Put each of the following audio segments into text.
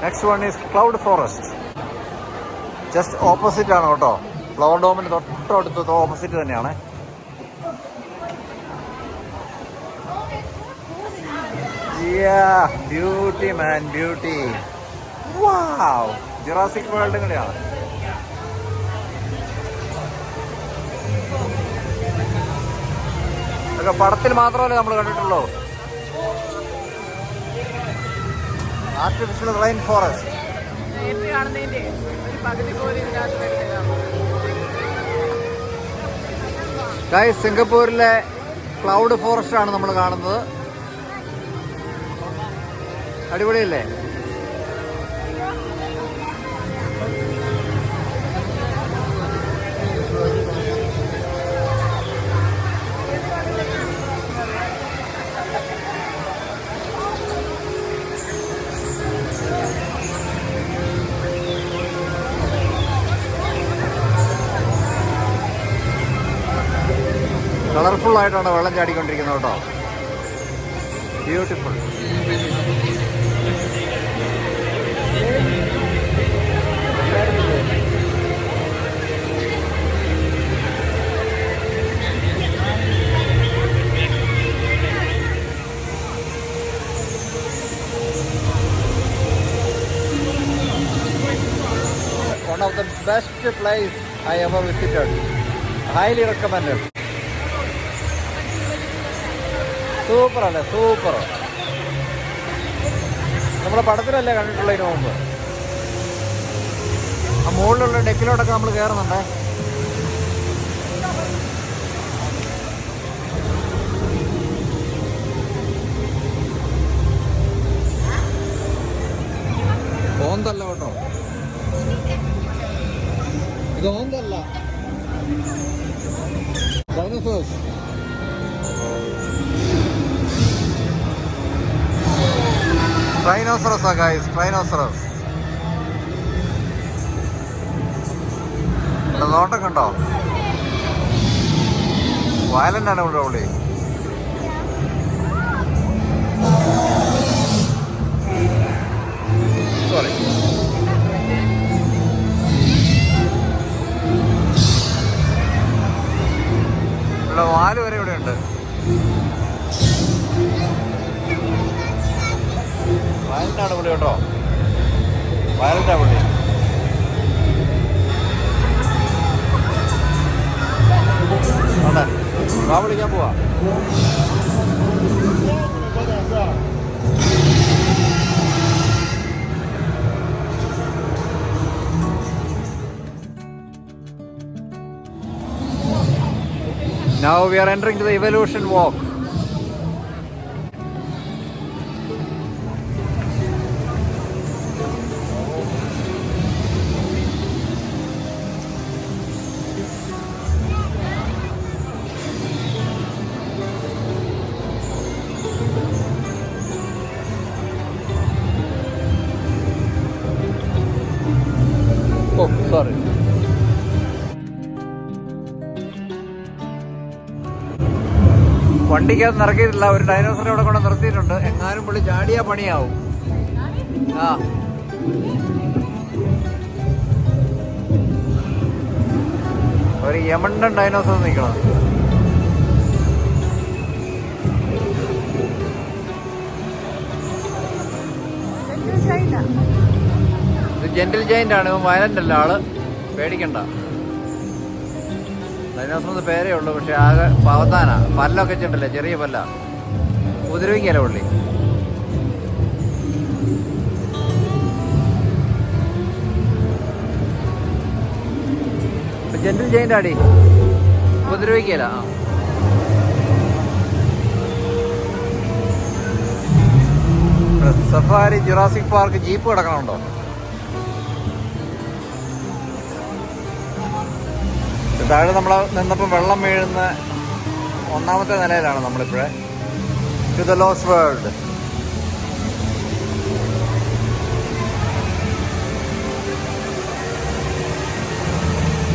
Next one is cloud forest. Just opposite ആണ് കേട്ടോ, flower ഡോമിന് തൊട്ടടുത്ത് ഓപ്പോസിറ്റ് തന്നെയാണ്. Beauty man, beauty. Wow, Jurassic വേൾഡും കൂടെയാണ്. അതൊക്കെ പടത്തിൽ മാത്രമല്ലേ നമ്മൾ കണ്ടിട്ടുള്ളൂ. Artificial rain forest. ഗൈസ്, സിംഗപ്പൂരിലെ ക്ലൗഡ് ഫോറസ്റ്റ് ആണ് നമ്മൾ കാണുന്നത്. അടിപൊളിയല്ലേ? കളർഫുൾ ആയിട്ടാണ് വെള്ളം ചാടിക്കൊണ്ടിരിക്കുന്നത് കേട്ടോ. Beautiful. One of the best place I ever visited. Highly recommended. Super അല്ലേ, സൂപ്പർ. നമ്മളെ പടത്തിലല്ലേ കണ്ടിട്ടുള്ള ഇതിനു മുമ്പ്. ആ മുകളിലുള്ള ഡെക്കിലോട്ടൊക്കെ നമ്മൾ കയറുന്നുണ്ടേ. ഓന്തല്ല കേട്ടോ, ഇത് ഓന്തല്ല. ഡൈനോസേഴ്സ്. ട്രൈനോസറസാ ഗൈസ്, ട്രൈനോസറസ്. നോട്ടം കണ്ടോ? വയലന്റ് ആണ് ഇവിടെ ഉള്ളി. സോറി. ഇവിടെ വാല് വരെ ഇവിടെ ഉണ്ട്. വയലന്റാണ് പുള്ളി കേട്ടോ, വയലന്റാ പുള്ളി. ആണ്ടെ വാ, വിളിക്കാൻ പോവാ. Now we are entering to the evolution walk. Oh, sorry. വണ്ടിക്കകത്ത് നിറക്കിയിട്ടില്ല, ഒരു ഡൈനോസറെ അവിടെ കൊണ്ട് നിർത്തിയിട്ടുണ്ട്. എങ്ങാനും പുള്ളി ചാടിയാ പണിയാവും. ആ ഒരു യമണ്ടൻ ഡൈനോസർ നിൽക്കണം. ഇത് ജെന്റിൽ ജയന്റ് ആണ്, വയലന്റ് അല്ല ആള്, പേടിക്കണ്ട. ഡൈനോസറിന് പേരേ ഉള്ളൂ, പക്ഷെ ആകെ പവത്താനാ. പല്ലൊക്കെ വെച്ചിട്ടല്ലേ, ചെറിയ പല്ല, ഉപദ്രവിക്കല്ലേ പുള്ളി. ജെന്റിൽ ജയന്റ് ആടി, ഉപദ്രവിക്കല. സഫാരി ജുറാസിക് പാർക്ക് ജീപ്പ് കിടക്കണുണ്ടോ? താഴെ നമ്മൾ നിന്നപ്പോൾ വെള്ളം വീഴുന്ന ഒന്നാമത്തെ നിലയിലാണ് നമ്മളിപ്പോഴേ. To the lost world.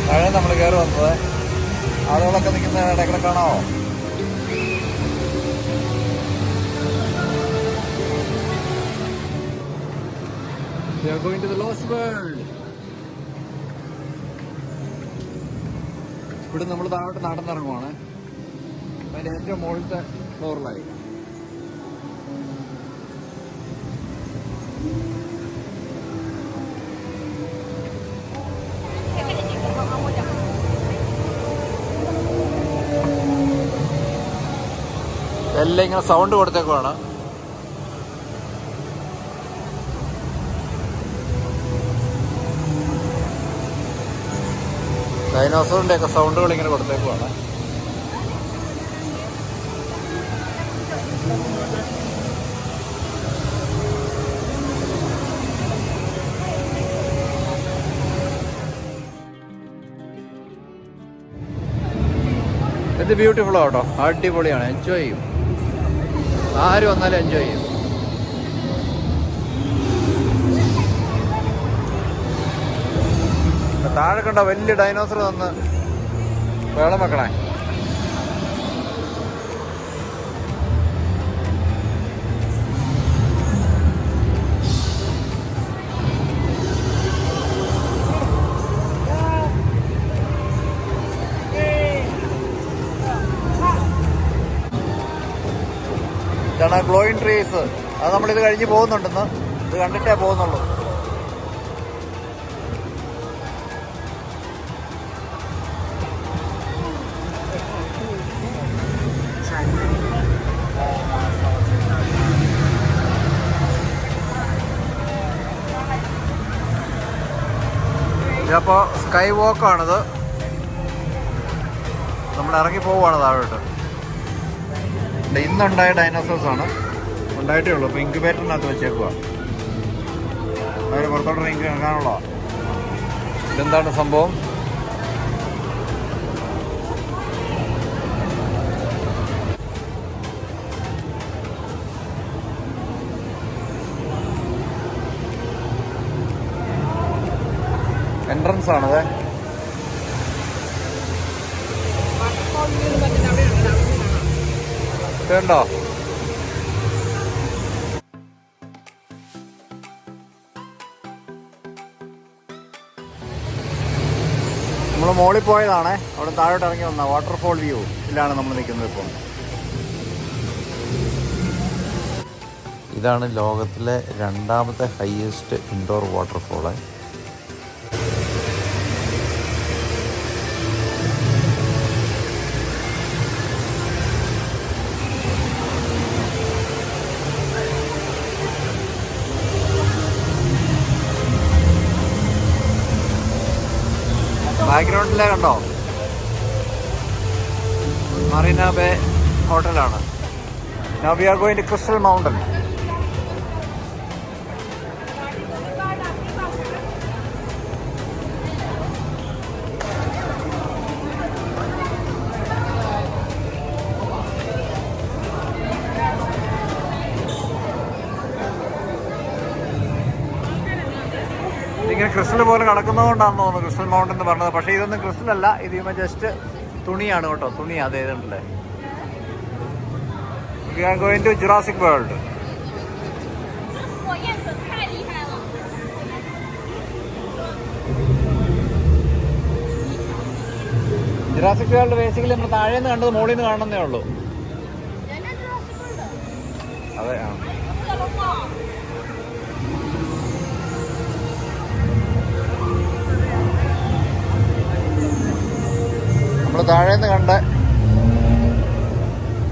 താഴെ നമ്മൾ കയറി വന്നത്. ആളുകളൊക്കെ നിൽക്കുന്ന ഇടയ്ക്കിടെ കാണാമോ? We are going to the Lost World. ഇവിടെ നമ്മൾ താഴോട്ട് നടന്നിറങ്ങുവാണ്. അതിൻ്റെ ഏറ്റവും മുകളിലത്തെ ഫ്ലോറിലായി. എല്ലാം ഇങ്ങനെ സൗണ്ട് കൊടുത്തേക്കുവാണ്. ഡൈനോസറിന്റെ ഒക്കെ സൗണ്ടുകൾ ഇങ്ങനെ കൊടുത്തേക്കുവാണ്. ഇത് ബ്യൂട്ടിഫുൾ ആട്ടോ, അടിപൊളിയാണ്, എൻജോയ് ചെയ്യും. ആര് വന്നാലും എൻജോയ് ചെയ്യും. താഴെ കണ്ട വലിയ ഡൈനോസർ വന്ന് വെള്ളം വെക്കണേ. ഇതാണ് ഗ്ലോയിങ് ട്രീസ്. അത് നമ്മളിത് കഴിഞ്ഞ് പോകുന്നുണ്ടെന്ന്, ഇത് കണ്ടിട്ടേ പോകുന്നുള്ളൂ. ഇതപ്പോൾ സ്കൈ വാക്കാണിത്. നമ്മൾ ഇറങ്ങി പോവുകയാണ് താഴോട്ട്. ഇന്നുണ്ടായ ഡൈനോസേഴ്സ് ആണ്, ഉണ്ടായിട്ടേ ഉള്ളൂ. ഇപ്പോൾ ഇൻക്യുബേറ്ററിനകത്ത് വെച്ചേക്കുക. അവർ പുറത്തോട്ട് ഇറങ്ങാനുള്ള. ഇതെന്താണ് സംഭവം? എൻട്രൻസ് ആണത്. ഇതുണ്ടോ? നമ്മൾ മോളിൽ പോയതാണ്, അവിടെ താഴോട്ട് ഇറങ്ങി വന്ന വാട്ടർഫോൾ വ്യൂ ഇതിലാണ് നമ്മൾ നിൽക്കുന്നത് ഇപ്പോൾ. ഇതാണ് ലോകത്തിലെ രണ്ടാമത്തെ ഹയസ്റ്റ് ഇൻഡോർ വാട്ടർഫോള്. ബാക്ക്ഗ്രൗണ്ടിലെ കണ്ടോ, മറീന ബേ ഹോട്ടലാണ്. Now we are going to Crystal Mountain. ഇങ്ങനെ ക്രിസ്റ്റൽ പോലെ കിടക്കുന്നതുകൊണ്ടാണെന്ന് തോന്നുന്നു ക്രിസ്റ്റൽ മൗണ്ടൻ എന്ന് പറഞ്ഞത്. പക്ഷേ ഇതൊന്നും ക്രിസ്റ്റൽ അല്ല, ഇത് ജസ്റ്റ് തുണിയാണ് കേട്ടോ, തുണി. അതേ ഇതുണ്ടല്ലേ. We are going to Jurassic World. Jurassic world basically നമ്മൾ താഴെ നിന്ന് കണ്ടത് മുകളിൽ നിന്ന് കാണുന്നേ ഉള്ളൂ. അതെ, ആ. നമ്മൾ താഴെ നിന്ന് കണ്ട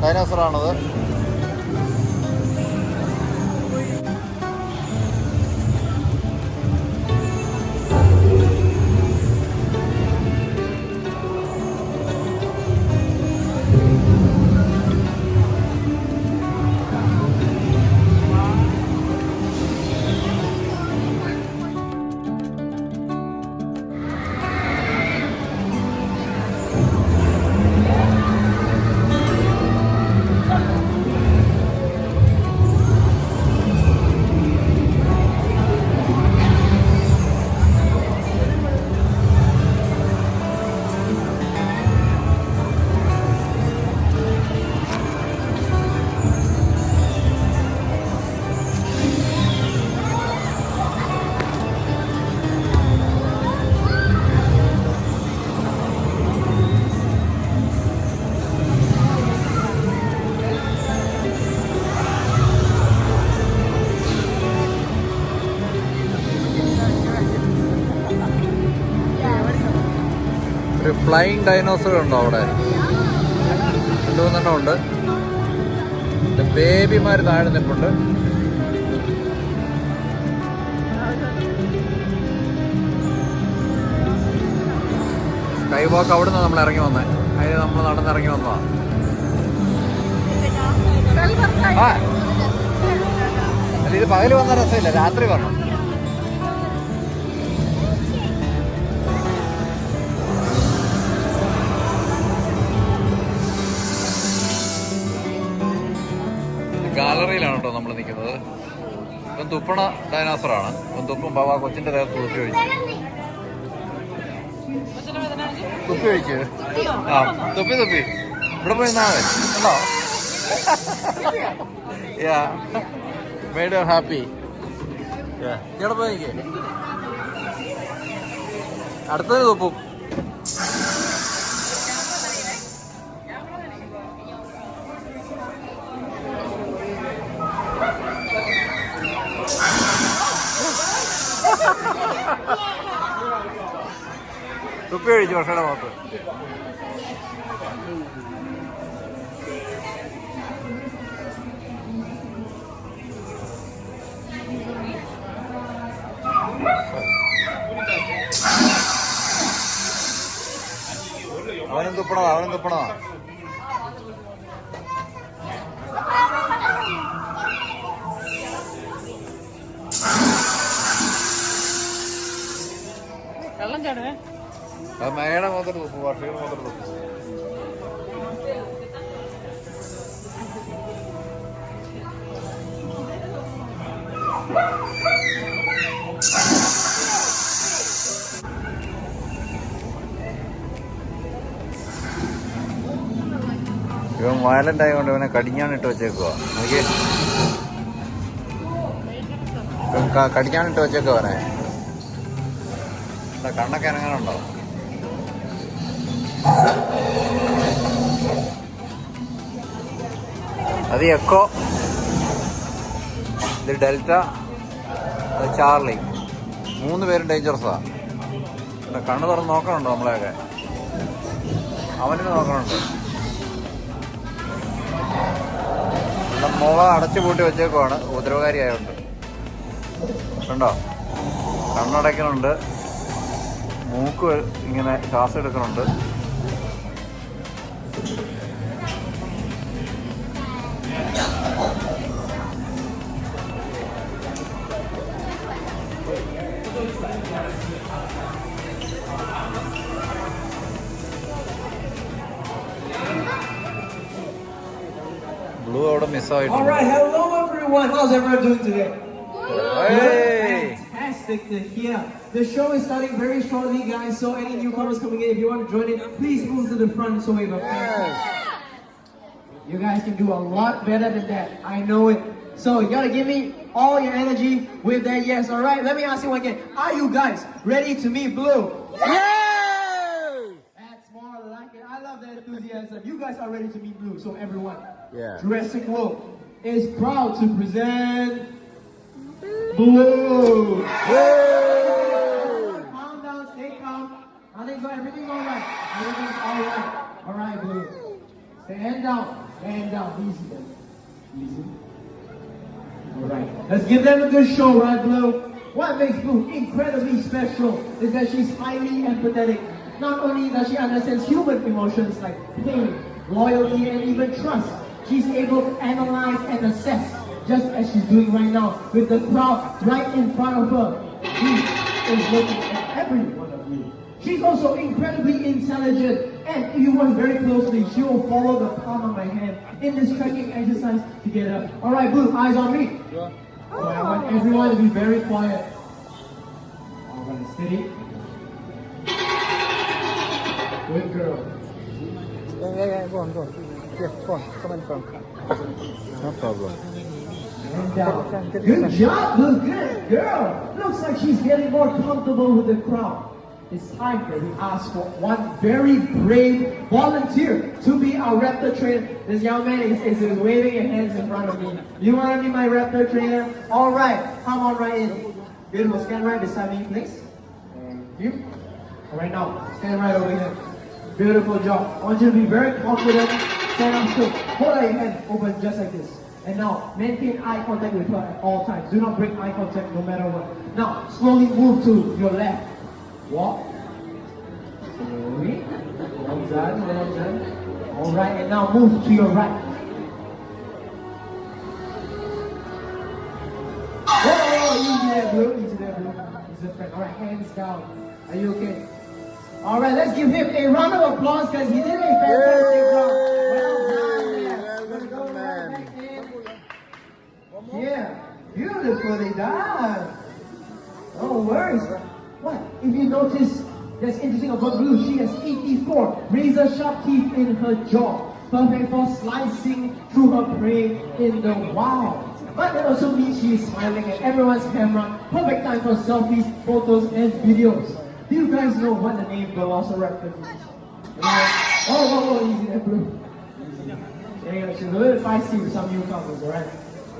ഡൈനോസറാണത്. ഫ്ലൈയിങ് ഡൈനോസർ ഉണ്ടോ അവിടെ? 2-3 ഉണ്ട്. ബേബിമാർ താഴെ നിൽപ്പുണ്ട്. സ്കൈ വാക്ക് അവിടെ നിന്ന് നമ്മൾ ഇറങ്ങി വന്നേ. അതിന് നമ്മൾ നടന്നിറങ്ങി വന്നതാ. അല്ല, ഇത് പകല് വന്ന രസമില്ല, രാത്രി വരണം. ഗാലറിയിലാണ് കേട്ടോ നമ്മൾ നിൽക്കുന്നത്. ഇപ്പം തുപ്പണ ഡൈനാസറാണ്. ഇപ്പം തുപ്പും ബാബാ കൊച്ചിൻ്റെ ദേഹത്ത് തുപ്പി ഒഴിച്ചു. തുപ്പി ഒഴിച്ച് ആ തുപ്പി ഇവിടെ പോയി നിന്നാ മതി. ഉണ്ടോ? Made Har happy. ഇവിടെ പോയി അടുത്തത് തുപ്പും. തുപ്പി കഴിച്ചു വർഷയുടെ മുഖത്ത്. അവനും തുപ്പണോ. അത് മേയുടെ മുഖത്തോട്ട് തുപ്പും, വർഷയുടെ മുഖത്തോട്ട് തുപ്പും. ഇവൻ വയലന്റ് ആയതുകൊണ്ട് ഇവനെ കടിഞ്ഞാണിട്ട് വെച്ചേക്കുവാ. നോക്കി, കടിഞ്ഞാണിട്ട് വെച്ചേക്കുവാ അവനെ. കണ്ണൊക്കെ ഇറങ്ങാനുണ്ടോ? അത് എക്കോ, ഇത് ഡെൽറ്റ, അത് ചാർലി. 3 പേരും ഡേഞ്ചറസാ. കണ്ണ് തുറന്ന് നോക്കണുണ്ടോ നമ്മളെയൊക്കെ? അവനിന് നോക്കണുണ്ട്. മുഖം അടച്ചു പൂട്ടി വെച്ചേക്കുവാണ്, ഉപദ്രവകാരി ആയതുകൊണ്ട്. കണ്ടോ? കണ്ണടയ്ക്കണുണ്ട്, മൂക്ക് ഇങ്ങനെ ശ്വാസം എടുക്കണുണ്ട്. ബ്ലൂ അവിടെ മിസ്സായിട്ടുണ്ട്. Alright, hello everyone. How's everyone doing today? Hey! Fantastic to hear. The show is starting very shortly, guys. So any newcomers coming in, if you want to join it, please move to the front so we have You guys can do a lot better than that. I know it. So you gotta give me all your energy with that yes. Alright, let me ask you again. Are you guys ready to meet Blue? Yeah! That's more like it. I love that enthusiasm. You guys are ready to meet Blue. So everyone, Yeah. Jurassic World is proud to present Blue. Calm down, stay calm. Everything's alright. Everything's alright. Alright, Blue. Stand down. Easy then. Easy. Alright. Let's give them a good show, right, Blue? What makes Blue incredibly special is that she's highly empathetic. Not only does she understand human emotions like pain, loyalty, and even trust, she's able to analyze and assess, just as she's doing right now with the crowd right in front of her. She is looking at every one of you. She's also incredibly intelligent, and if you watch very closely, she will follow the palm of my hand in this trekking exercise together. Alright, Blue, eyes on me. Sure. I want everyone to be very quiet. Alright, steady. Good girl. Go on. Yes, go on. No problem. And good job, Blue. Good girl. Looks like she's getting more comfortable with the crowd. It's time that we ask for one very brave volunteer to be our raptor trainer. This young man is waving his hands in front of me. You want to be my raptor trainer? All right, come on right in. Beautiful. Stand right beside me, please. Thank you. All right, now stand right over here. Beautiful job. I want you to be very confident. Stand up straight. Hold out your hand open just like this. And now, maintain eye contact with her at all times. Do not break eye contact no matter what. Now, slowly move to your left. Walk. Slowly. Well done, well done. Alright, and now move to your right. Oh, easy there, Blue. Easy there, Blue. Easy there, friend. Alright, hands down. Are you okay? Alright, let's give him a round of applause because he did a fantastic job. Well done, man. Well done, man. Yeah, beautifully done. No worries. What? If you notice, that's interesting about Blue. She has 84 razor-sharp teeth in her jaw. Perfect for slicing through her prey in the wild. But that also means she is smiling at everyone's camera. Perfect time for selfies, photos, and videos. Do you guys know what the name Velociraptor means? Easy there, Blue. Yeah, she's a little feisty with some newcomers, alright?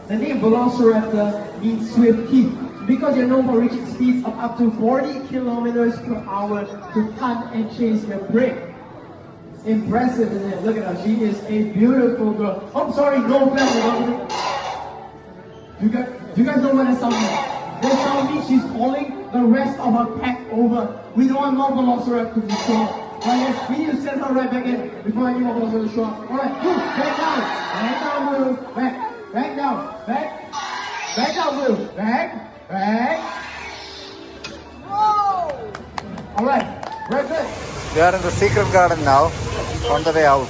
The name Velociraptor means swift teeth because they're known for reaching speeds of up to 40 kilometers per hour to hunt and chase their prey. Impressive, isn't it? Look at her. She is a beautiful girl. I'm sorry, no offense. Do you guys know what that sound means? That sound means she's calling the rest of her pack over. We don't want more Velociraptor to show up. But yes, we need to send her right back in before any more Velociraptor to show up. Alright, move, back down. Back down, move. Back down. Back down, move. Back. Whoa! Alright, very good. We are in the secret garden now, on the way out.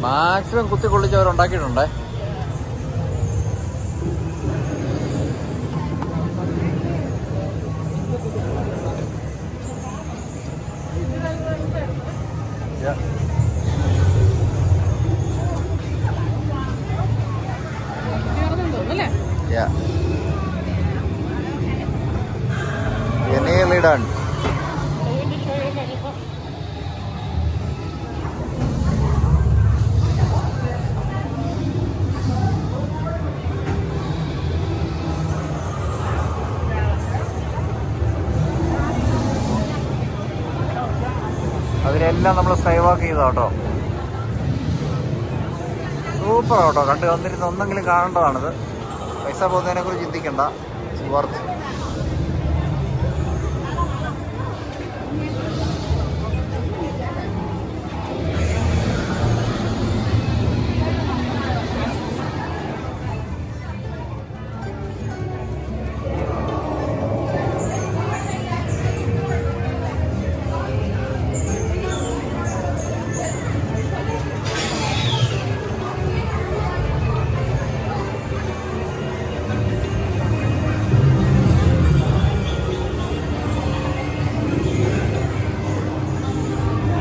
Maximum കുത്തിക്കൊള്ളിച്ച് അവരുണ്ടാക്കിയിട്ടുണ്ടേ. Yeah. You're nearly done. അതിനെല്ലാം നമ്മൾ sky വാക്ക് ചെയ്താ കേട്ടോ. Super കേട്ടോ. കണ്ടു വന്നിരുന്ന് ഒന്നെങ്കിലും കാണേണ്ടതാണിത്. പൈസ പോകുന്നതിനെ കുറിച്ച് ചിന്തിക്കണ്ട. Worth.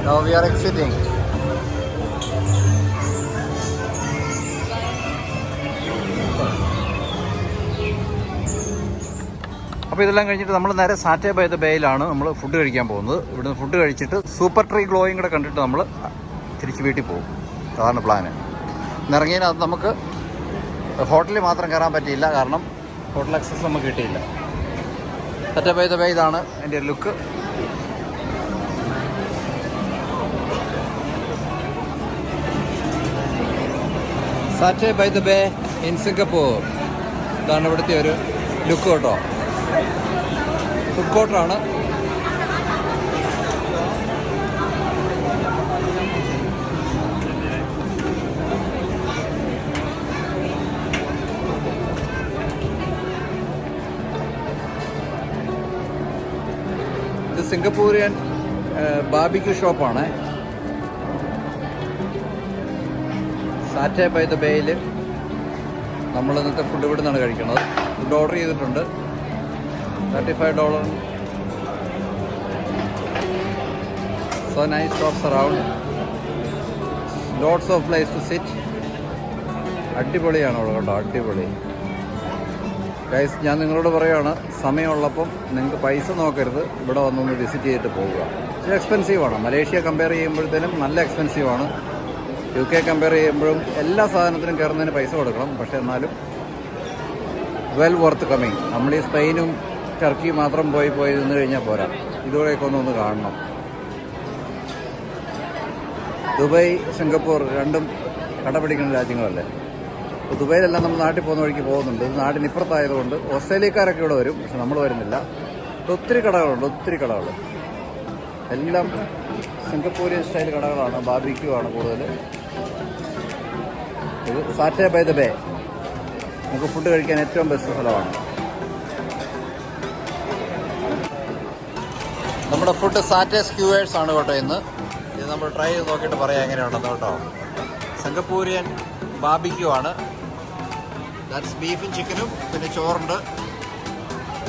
Now we are exiting. അപ്പോൾ ഇതെല്ലാം കഴിഞ്ഞിട്ട് നമ്മൾ നേരെ സാറ്റേ ബൈ ദ ബേയിലാണ് നമ്മൾ ഫുഡ് കഴിക്കാൻ പോകുന്നത്. ഇവിടുന്ന് ഫുഡ് കഴിച്ചിട്ട് സൂപ്പർ ട്രീ ഗ്ലോയും കൂടെ കണ്ടിട്ട് നമ്മൾ തിരിച്ച് വീട്ടിൽ പോകും. അതാണ് പ്ലാന്. ഇന്നിറങ്ങിയതിനകത്ത് നമുക്ക് ഹോട്ടലിൽ മാത്രം കയറാൻ പറ്റിയില്ല, കാരണം ഹോട്ടൽ ആക്സസ് നമുക്ക് കിട്ടിയില്ല. സാറ്റേ ബൈ ദ ബേ ഇതാണ് എൻ്റെ ഒരു look. Satay by the bay in Singapore. ഇതാണ് ഇവിടുത്തെ ഒരു ലുക്ക് കേട്ടോ. ഫുഡ് കോർട്ടാണ്. ഇത് സിംഗപ്പൂരിയൻ ബാർബിക്യൂ ഷോപ്പാണ്. സാറ്റേ ബൈ ദ ബേയിൽ നമ്മൾ ഇന്നത്തെ ഫുഡ് ഇവിടെ നിന്നാണ് കഴിക്കുന്നത്. ഫുഡ് ഓർഡർ ചെയ്തിട്ടുണ്ട്. $35. So nice shops around. Lots of place to sit. അടിപൊളിയാണ് അവിടെ കേട്ടോ, അടിപൊളി. ഗൈസ്, ഞാൻ നിങ്ങളോട് പറയുകയാണ്, സമയമുള്ളപ്പം നിങ്ങൾക്ക് പൈസ നോക്കരുത്, ഇവിടെ വന്നൊന്ന് വിസിറ്റ് ചെയ്തിട്ട് പോവുക. ഇച്ചിരി എക്സ്പെൻസീവാണ്. മലേഷ്യ കമ്പയർ ചെയ്യുമ്പോഴത്തേനും നല്ല എക്സ്പെൻസീവാണ്. UK കമ്പയർ ചെയ്യുമ്പോഴും എല്ലാ സാധനത്തിനും കയറുന്നതിന് പൈസ കൊടുക്കണം. പക്ഷേ എന്നാലും വെൽ വർത്ത് കമ്മിങ്. നമ്മൾ ഈ സ്പെയിനും ടർക്കിയും മാത്രം പോയി നിന്ന് കഴിഞ്ഞാൽ പോരാ, ഇതുകൂടെയൊക്കെ ഒന്ന് കാണണം. ദുബായ്, സിംഗപ്പൂർ രണ്ടും കടപിടിക്കുന്ന രാജ്യങ്ങളല്ലേ. അപ്പോൾ ദുബായിലെല്ലാം നമ്മൾ നാട്ടിൽ പോകുന്ന വഴിക്ക് പോകുന്നുണ്ട്. ഇത് നാടിനിപ്പുറത്തായതുകൊണ്ട് ഓസ്ട്രേലിയക്കാരൊക്കെ ഇവിടെ വരും, പക്ഷെ നമ്മൾ വരുന്നില്ല. ഒത്തിരി കടകളുണ്ട്, ഒത്തിരി കടകൾ. എല്ലാം സിംഗപ്പൂരിയൻ സ്റ്റൈൽ കടകളാണ്, ബാർബിക്യൂ ആണ് കൂടുതൽ. ഇത് സാറ്റേ ബൈ ദ ബേ, നമുക്ക് ഫുഡ് കഴിക്കാൻ ഏറ്റവും ബെസ്റ്റ് സ്ഥലമാണ്. നമ്മുടെ ഫുഡ് സാറ്റേ സ്ക്യൂവേഴ്സ് ആണ് കേട്ടോ ഇന്ന്. ഇത് നമ്മൾ ട്രൈ ചെയ്ത് നോക്കിയിട്ട് പറയാം എങ്ങനെയുണ്ടെന്ന് കേട്ടോ. സിംഗപ്പൂരിയൻ ബാർബിക്യൂ ആണ്. ദാറ്റ്സ് ബീഫും ചിക്കനും, പിന്നെ ചോറുണ്ട്,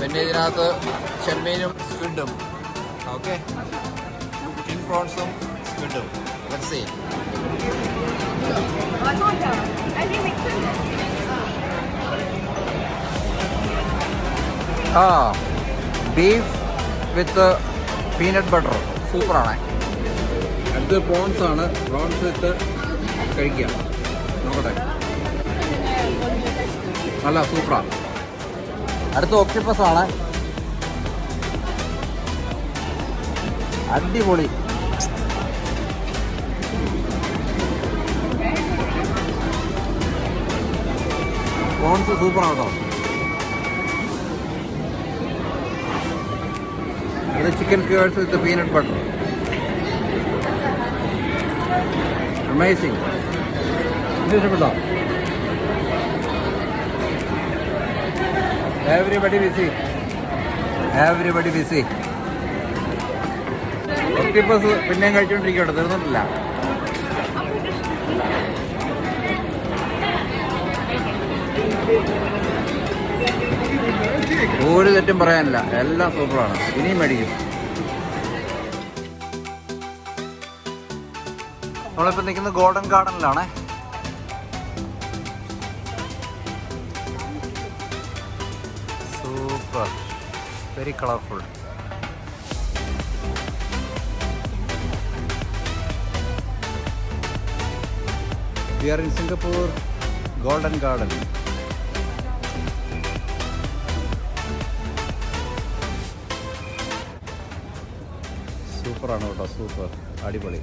പിന്നെ ഇതിനകത്ത് ചെമ്മീനും സ്ക്വിഡും. ഓക്കെ, കിങ് പ്രോൺസും സ്ക്വിഡും. Let's see. ആ, ബീഫ് വിത്ത് പീനട്ട് ബട്ടർ സൂപ്പറാണ്. അടുത്ത് പ്രോൺസ് ആണ്. പ്രോൺസ് വിത്ത് കഴിക്കുക, നോക്കട്ടെ. നല്ല സൂപ്പറാണ്. അടുത്ത ഒക്ടോപ്പസ് ആണ്. അടിപൊളി. പ്രോൺസ് സൂപ്പറാണ് കേട്ടോ. ഇത് chicken skewers with peanut butter. Amazing. ഇത് ഇഷ്ടപ്പെട്ടോ? Everybody busy, everybody busy. Octopus പിന്നെയും കഴിച്ചുകൊണ്ടിരിക്കട്ടെ, തീർന്നിട്ടില്ല. ഒരു തെറ്റും പറയാനില്ല, എല്ലാം സൂപ്പറാണ്. ഇനിയും മേടിക്കും. നമ്മളിപ്പോൾ നിൽക്കുന്നത് ഗോൾഡൻ ഗാർഡനിലാണ്. Super, very colourful. We are in Singapore Golden Garden. സൂപ്പറാണ് കേട്ടോ, സൂപ്പർ, അടിപൊളി.